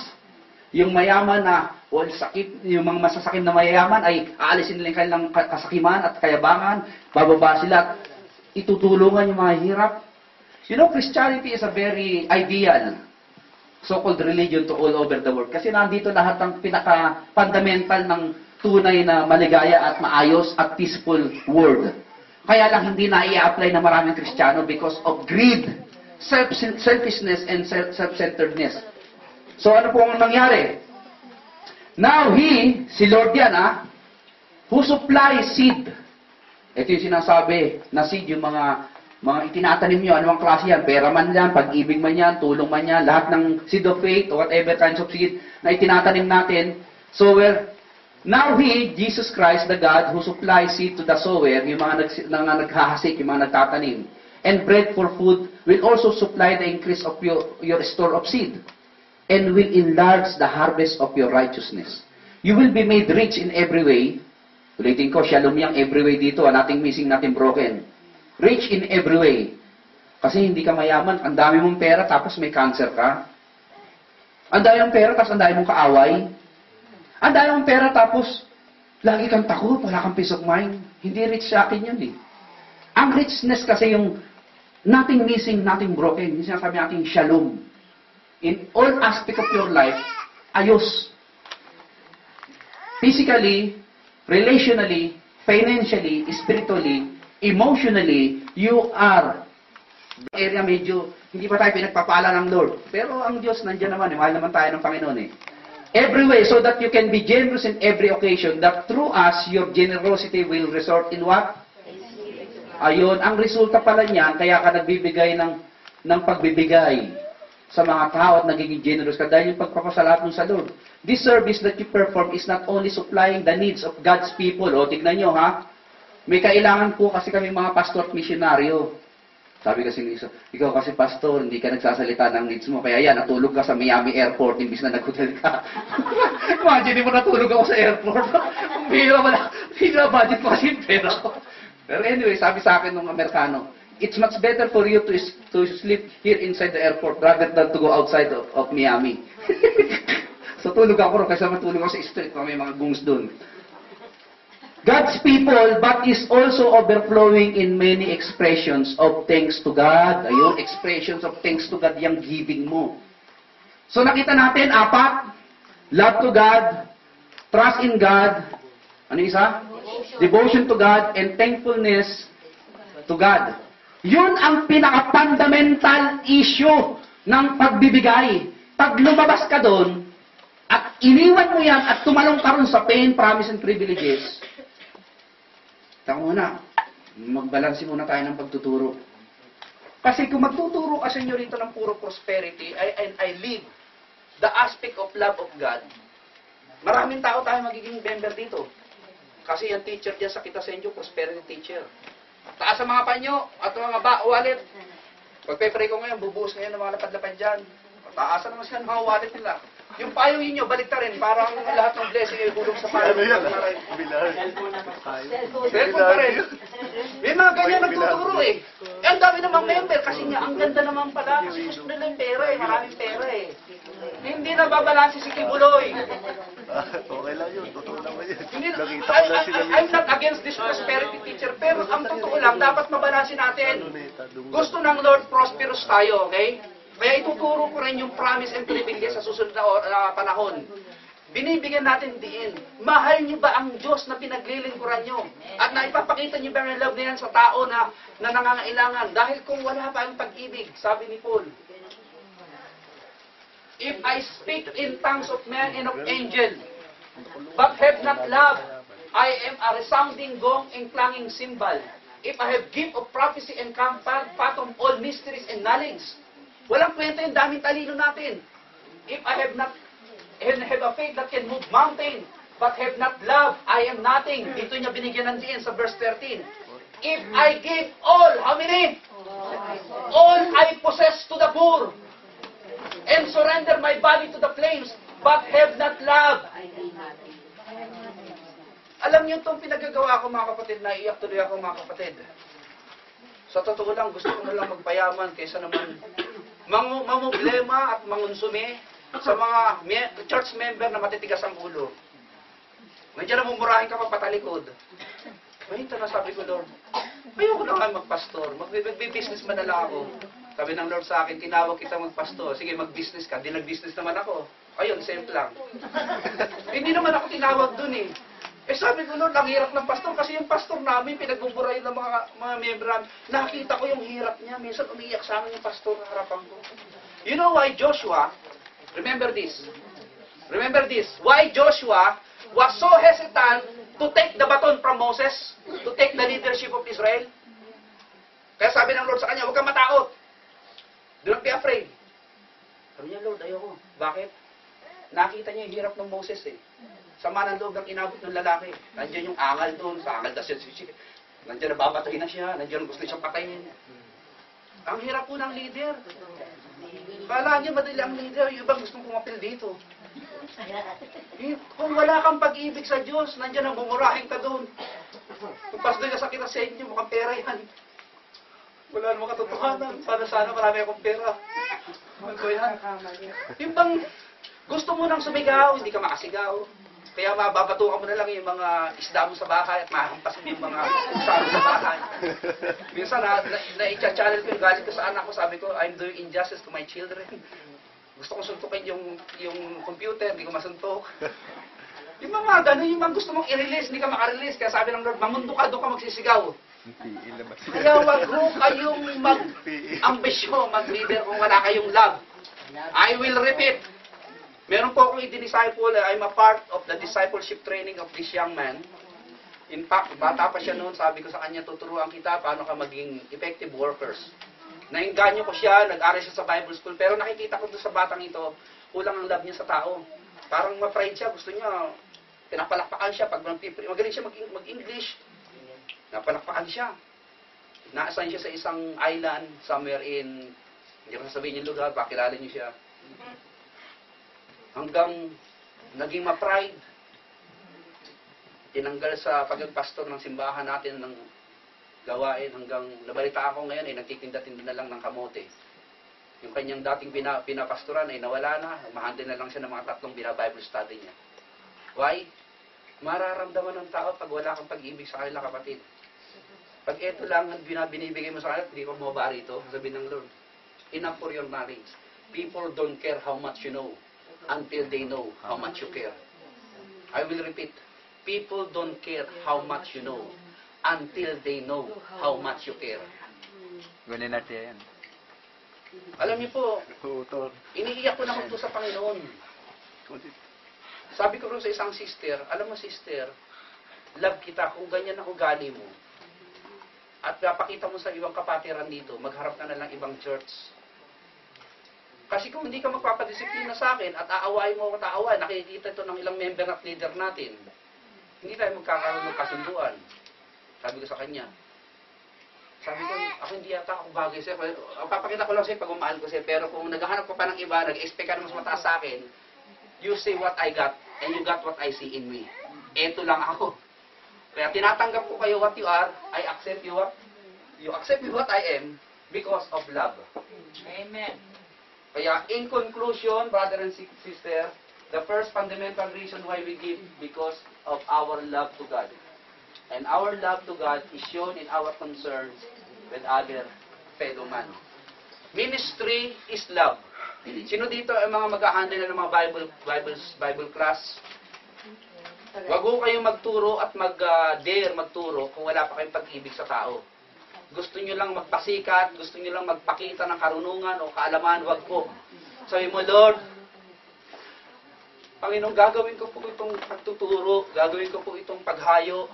Yung mayaman na, sakit, yung mga masasakim na mayayaman ay aalisin nila yung kanilang kasakiman at kayabangan, bababa sila at itutulungan yung mga hirap. You know, Christianity is a very ideal so-called religion to all over the world. Kasi nandito lahat ng pinaka-fundamental ng tunay na maligaya at maayos at peaceful world. Kaya lang hindi na i-apply na maraming Kristiyano because of greed, selfishness, and self-centeredness. So ano po ang nangyari? Now si Lord yan who supplies seed. Ito yung sinasabi na seed, yung mga itinatanim nyo, anumang klase yan, pera man yan, pag-ibig man yan, tulong man yan, lahat ng seed of faith or whatever kinds of seed na itinatanim natin. So now Jesus Christ, the God who supplies seed to the sower, yung mga naghahasik, yung mga nagtatanim, and bread for food, will also supply the increase of your store of seed, and will enlarge the harvest of your righteousness. You will be made rich in every way. Ulitin ko, shalom yang every way dito, nothing missing, nothing broken. Rich in every way. Kasi hindi ka mayaman, ang dami mong pera, tapos may cancer ka. Ang dami mong pera, tapos ang dami mong kaaway. Ang dami mong pera, tapos lagi kang takot, wala kang peace of mind. Hindi rich sa akin yun . Ang richness kasi yung Nothing missing, nothing broken. Yung sinasabi natin, shalom. In all aspect of your life, ayos. Physically, relationally, financially, spiritually, emotionally, you are area medyo, hindi pa tayo pinagpapala ng Lord. Pero ang Diyos nandiyan naman, mahal naman tayo ng Panginoon eh. Every way, so that you can be generous in every occasion, that through us, your generosity will resort in what? Ayun, ang resulta pala niyan, kaya ka nagbibigay ng pagbibigay sa mga tao at nagiging generous ka dahil yung pagpapasalamat mo sa Lord. This service that you perform is not only supplying the needs of God's people. O, tignan nyo ha, may kailangan po kasi kami mga pastor at misyonaryo. Sabi kasi ng isa, ikaw kasi pastor, hindi ka nagsasalita ng needs mo. Kaya yan, natulog ka sa Miami Airport, imbis na nag-hotel ka. Imagine mo natulog ako sa airport. Hindi na budget ko kasi yung pera ko. Pero anyway, sabi sa akin ng Amerikano, it's much better for you to sleep here inside the airport rather than to go outside of Miami. So tulog ako rin kasi matulog ako sa street, may mga gungs doon. God's people, but is also overflowing in many expressions of thanks to God. Ayun, expressions of thanks to God, yung giving mo. So nakita natin, 4, love to God, trust in God, ano isa? Devotion to God, and thankfulness to God. Yun ang pinaka-fundamental issue ng pagbibigay. Pag lumabas ka doon, at iniwan mo yan, at tumalong ka ron sa pain, promise, and privileges, tako muna, magbalansi muna tayo ng pagtuturo. Kasi kung magtuturo ka sa inyo rito ng puro prosperity, I live the aspect of love of God, maraming tao tayo magiging member dito. Kasi yung teacher dyan sa kita sa inyo, prosperity teacher. Taas ang mga panyo at mga wallet. Pagpe-pray ko ngayon, bubuhos ngayon ng mga lapad-lapad dyan. Taasan naman sila ng mga wallet nila. Yung payo ninyo, balik ta rin. Parang lahat ng blessing ay hulog sa payo. Ano yan? Cellphone pa rin. May mga ganyan nagtuturo eh. Ang dami namang member kasi nga, ang ganda naman pala. Kasi gusto nila yung pera eh. Maraming pera eh. Hindi na babalansi si Kibuloy. Okay lang yun. Totoo naman yun. Nakita ko I'm, lang sila I'm not against this prosperity teacher, pero ang totoo lang, dapat mabalansin natin. Gusto ng Lord prosperous tayo, okay? Kaya ituturo ko rin yung promise and privilege sa susunod na panahon. Binibigyan natin diin. Mahal niyo ba ang Diyos na pinaglilingkuran niyo? At naipapakita niyo ba ang love na yan sa tao na nangangailangan? Dahil kung wala pa ang pag-ibig, sabi ni Paul, if I speak in tongues of men and of angel, but have not love, I am a resounding gong and clanging cymbal. If I have gift of prophecy and can fathom all mysteries and knowledge, walang kwenta yung daming talino natin. If I have not and have a faith that can move mountain, but have not love, I am nothing. Dito niya binigyan ng diin sa verse 13. If I give all, how many? All I possess to the poor, and surrender my body to the flames, but have not love. Alam niyo itong pinagagawa ko mga kapatid, naiiyak tuloy ako mga kapatid. Sa totoo lang, gusto ko na lang magpayaman kaysa naman mamumblema at mangonsume sa mga church member na matitigas ang ulo. Nandiyan na mumurahin ka pa patalikod. Mahita na sabi ko, Lord, ayoko na nga magpastor. Mag-business man na lang ako. Sabi ng Lord sa akin, tinawag kita magpastor. Sige, mag-business ka. Di nag-business naman ako. Ayun, same lang. Hindi naman ako tinawag dun eh. Eh sabi ko, Lord, ang hirap ng pastor. Kasi yung pastor namin, pinagbuburahin ng mga member namin. Nakita ko yung hirap niya. Minsan umiiyak sa amin yung pastor na harapan ko. You know why Joshua, remember this. Remember this. Why Joshua was so hesitant to take the baton from Moses, to take the leadership of Israel? Kaya sabi ng Lord sa kanya, huwag kang matakot. Do not be afraid. Sabi niya, Lord, ayoko. Bakit? Nakita niya yung hirap ng Moses eh. Sama ng loob ng inabot ng lalaki. Nandiyan yung angal doon, sa angal na siya. Nandiyan na babatay na siya, nandiyan gusto siyang patayin. Ang hirap po ng leader. Kala niya madali ang leader, yung ibang gustong kumapil dito. Kung wala kang pag-ibig sa Diyos, nandiyan ang bumurahin ka doon. Kung pastor ka sa kita sa inyo, mukhang pera yan. Wala namang katotohanan. Sana marami akong pera. Ano yan? Yung bang gusto mo nang sumigaw, hindi ka makasigaw. Kaya mababatukan mo na lang yung mga isda mo sa bahay at mahampas mo yung mga usalo sa bahay. Minsan na-channel ko yung galit ko sa anak ko, sabi ko, I'm doing injustice to my children. Gusto ko suntukin yung computer, hindi ko masuntok. Yung mga gano'n, yung mga gusto mong i-release, hindi ka maka-release. Kaya sabi ng Lord, mamundo ka, doon ka magsisigaw. Kaya wag ho kayong mag-ambisyon, mag-leader kung wala kayong love. I will repeat. Meron po akong i-disciple, I'm a part of the discipleship training of this young man. In fact, bata pa siya noon, sabi ko sa kanya, tuturuan kita paano ka maging effective workers. Nainganyo ko siya, nag-aral siya sa Bible school, pero nakikita ko doon sa batang ito, kulang ang love niya sa tao. Parang ma-pride siya, gusto niya, pinapalakpakan siya, pag magaling siya mag-English, napalakpakan siya. Na-assign siya sa isang island, somewhere in, hindi ko sasabihin yung lugar, pakilala niyo siya. Hanggang naging ma-pride. Tinanggal sa pagpastor ng simbahan natin ng gawain hanggang nabalita ako ngayon ay nagtitinda-tinda na lang ng kamote. Yung kanyang dating pinapastoran ay nawala na, umahandle na lang siya ng mga 3 bina-Bible study niya. Why? Mararamdaman ng tao pag wala kang pag-ibig sa kanila, kapatid. Pag ito lang ang binibigay mo sa kanila, hindi ko mababa rito, sabi ng Lord. Enough for your knowledge. People don't care how much you know until they know how much you care. I will repeat. People don't care how much you know until they know how much you care. Ganun natin yan. Alam niyo po, Utol. iniiyak ko naman po sa Panginoon. Sabi ko rin sa isang sister, alam mo sister, love kita kung ganyan ang ugali mo. At napakita mo sa ibang kapatiran dito, magharap ka na lang ibang church. Kasi kung hindi ka magpapadisiplina sa akin at aawain mo ako at nakikita ito ng ilang member at leader natin, hindi tayo magkakaroon ng kasunduan. Sabi ko sa kanya. Sabi ko, ako hindi yata ako bagay sa'yo. Papakita ko lang sa'yo pag umahal ko sa'yo. Pero kung naghahanap ka pa ng iba, nag-expect ka na mas mataas sa akin, you see what I got and you got what I see in me. Eto lang ako. Kaya tinatanggap ko kayo what you are, I accept you accept me what I am because of love. Amen. Kaya in conclusion, brother and sister, the first fundamental reason why we give because of our love to God. And our love to God is shown in our concerns with other fellow man. Ministry is love. Sino dito ang mga mag-a-handle ng mga Bible class? Wag ho kayong magturo at mag-dare magturo kung wala pa kayong pag-ibig sa tao. Gusto nyo lang magpasikat, gusto nyo lang magpakita ng karunungan o kaalaman, wag po. Sabi mo, Lord, Panginoon, gagawin ko po itong pagtuturo, gagawin ko po itong paghayo,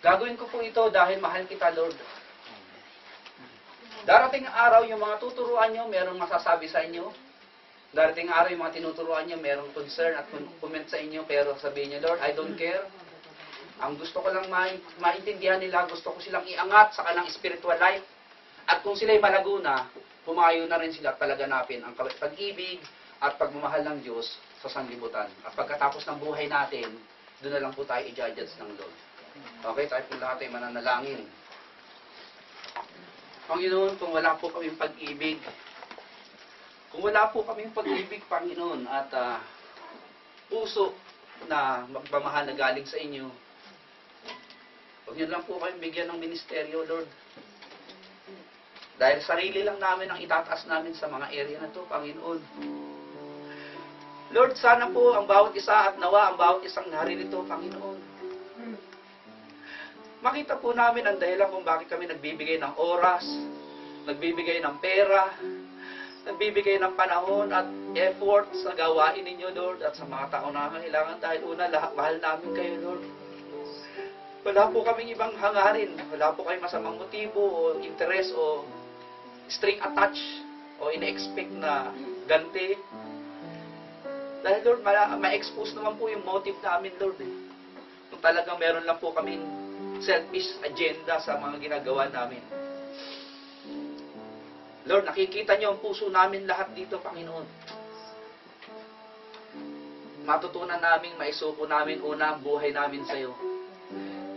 gagawin ko po ito dahil mahal kita, Lord. Darating ang araw, yung mga tuturuan nyo, merong masasabi sa inyo. Darating ang araw, yung mga tinuturuan nyo, merong concern at comment sa inyo, pero sabihin nyo, Lord, I don't care. Ang gusto ko lang maintindihan nila, gusto ko silang iangat sa kanilang spiritual life. At kung sila'y malago na, pumayo na rin sila at palaganapin ang pag-ibig at pagmamahal ng Diyos sa sanlibutan. At pagkatapos ng buhay natin, doon na lang po tayo i-judge ng Lord. Okay, tayo po lahat ay mananalangin. Panginoon, kung wala po kaming pag-ibig, Panginoon, at puso na magmamahal na galing sa inyo, huwag niyo lang po kayong bigyan ng ministeryo, Lord. Dahil sarili lang namin ang itataas namin sa mga area na to, Panginoon. Lord, sana po ang bawat isa at nawa ang bawat isang naririto, Panginoon. Makita po namin ang dahilan kung bakit kami nagbibigay ng oras, nagbibigay ng pera, nagbibigay ng panahon at effort sa gawain ninyo, Lord, at sa mga tao na kailangan dahil una, mahal namin kayo, Lord. Wala po kaming ibang hangarin, wala po kayong masamang motibo o interest o string attached o ina-expect na ganti. Dahil, Lord, ma-expose naman po yung motive namin, Lord. Kung talagang meron lang po kaming selfish agenda sa mga ginagawa namin. Lord, nakikita niyo ang puso namin lahat dito, Panginoon. Matutunan namin, maisuko namin una ang buhay namin sa iyo.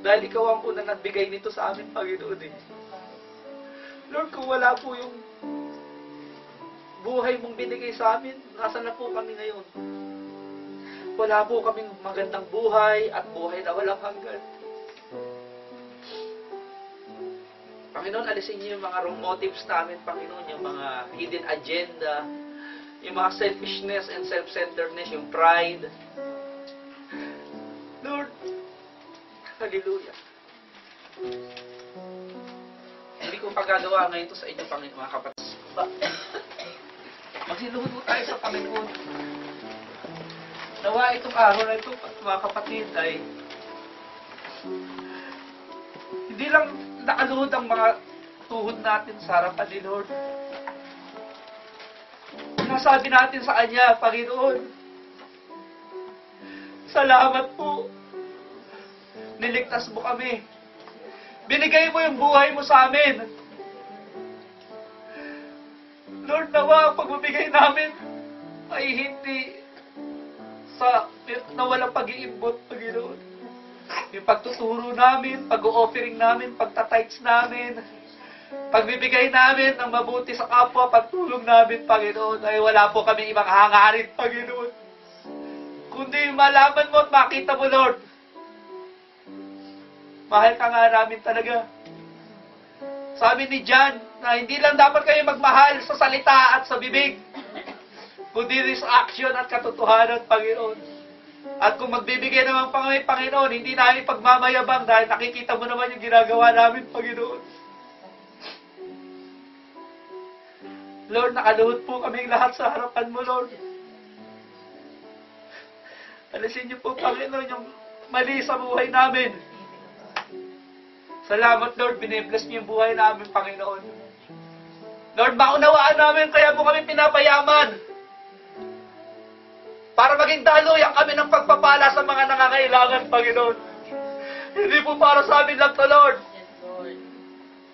Dahil ikaw ang unang nagbigay nito sa amin, Panginoon. Lord, kung wala po yung buhay mong binigay sa amin, nasa na po kami ngayon? wala po kaming magandang buhay at buhay na walang hanggan. Panginoon, alisin niyo yung mga wrong motives namin, Panginoon, yung mga hidden agenda, yung mga selfishness and self-centeredness, yung pride. Lord, hallelujah. Hindi ko pagagawa ngayon to sa inyo, Panginoon, mga kapatid. Magsiluhod po tayo sa Panginoon. Nawa itong araw na ito, mga kapatid, ay hindi lang nakaluhod ang mga tuhod natin sa harapan ni Lord. Nasabi natin sa Kanya, Panginoon, salamat po. Niligtas mo kami. Binigay mo yung buhay mo sa amin. Lord, nawa ang pagbibigay namin ay hindi na walang pag-iimbot, Panginoon. Yung pagtuturo namin, pag-offering namin, pagtatites namin, pagbibigay namin ng mabuti sa kapwa, pagtulong namin, Panginoon, ay wala po kami ibang hangarin, Panginoon. Kundi malaman mo at makita mo, Lord. Mahal ka nga namin talaga. Sabi ni John, na hindi lang dapat kayo magmahal sa salita at sa bibig, kundi rin sa action at katotohanan, Panginoon. At kung magbibigay naman kami, Panginoon, hindi namin pagmamayabang dahil nakikita mo naman yung ginagawa namin, Panginoon. Lord, nakaluhod po kaming lahat sa harapan mo, Lord. Alisin niyo po, Panginoon, yung mali sa buhay namin. Salamat, Lord, binibless niyo yung buhay namin, Panginoon. Lord, maunawaan namin, kaya mo kami pinapayaman. Para maging daluyan kami ng pagpapala sa mga nangangailangan, Panginoon. Hindi po para sa amin lang to, Lord.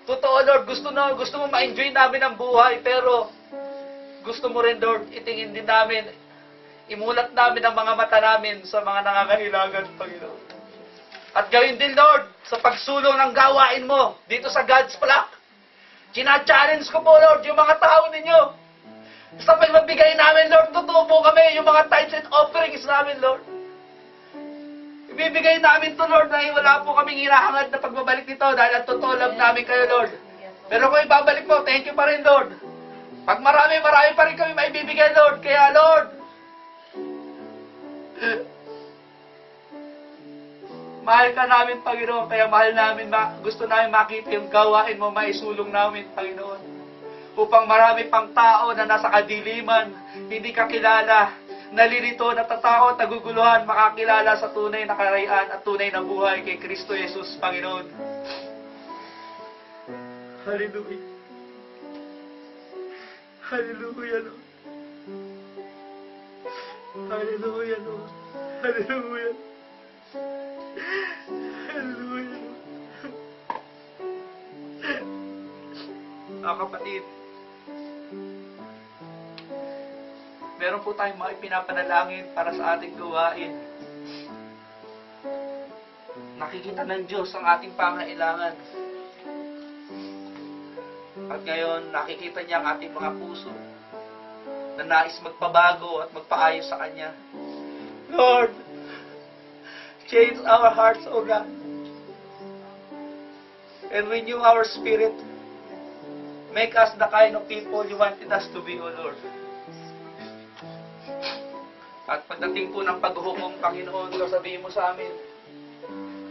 Totoo, Lord, gusto mo ma-enjoy namin ang buhay, pero gusto mo rin, Lord, itingin din namin, imulat namin ang mga mata namin sa mga nangangailangan, Panginoon. At gawin din, Lord, sa pagsulong ng gawain mo dito sa God's Flock. China-challenge ko po, Lord, yung mga tao ninyo. Sa pagbibigay namin, Lord, totoo po kami, yung mga tithes and offerings namin, Lord. Ibibigay namin to, Lord, dahil wala po kaming hinahangad na pagbabalik nito dahil ang totoo lang namin kayo, Lord. Pero kung ibabalik po, thank you pa rin, Lord. Pag marami pa rin kami maibibigay, Lord. Kaya, Lord, mahal ka namin, Panginoon, kaya mahal namin, gusto namin makita yung gawain mo, maisulong namin, Panginoon. Upang marami pang tao na nasa kadiliman, hindi ka kilala, nalilito, natatakot, naguguluhan, makakilala sa tunay na karayaan at tunay na buhay kay Kristo Jesus, Panginoon. Hallelujah. Hallelujah, Lord. Hallelujah, Lord. Hallelujah. Hallelujah, Lord. Mga kapatid, meron po tayong mga ipinapanalangin para sa ating gawain. Nakikita ng Diyos ang ating pangailangan. At ngayon, nakikita niya ang ating mga puso na nais magpabago at magpaayos sa Kanya. Lord, change our hearts, O God, and renew our spirit. Make us the kind of people you wanted us to be, O Lord. At pagdating po ng paghuhukom, Panginoon, sasabihin mo sa amin,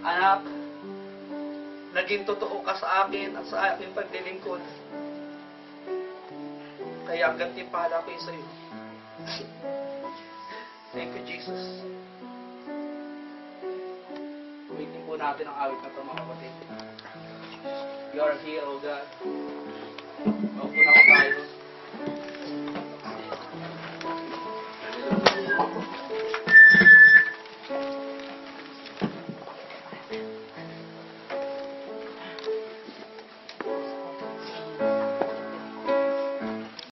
anak, naging totoo ka sa akin at sa aking paglilingkod. Kaya ang gantimpala ko sa iyo. Thank you, Jesus. Umitin po natin ang awit na ito, mga kapatid. You are here, O God. Opo na tayo.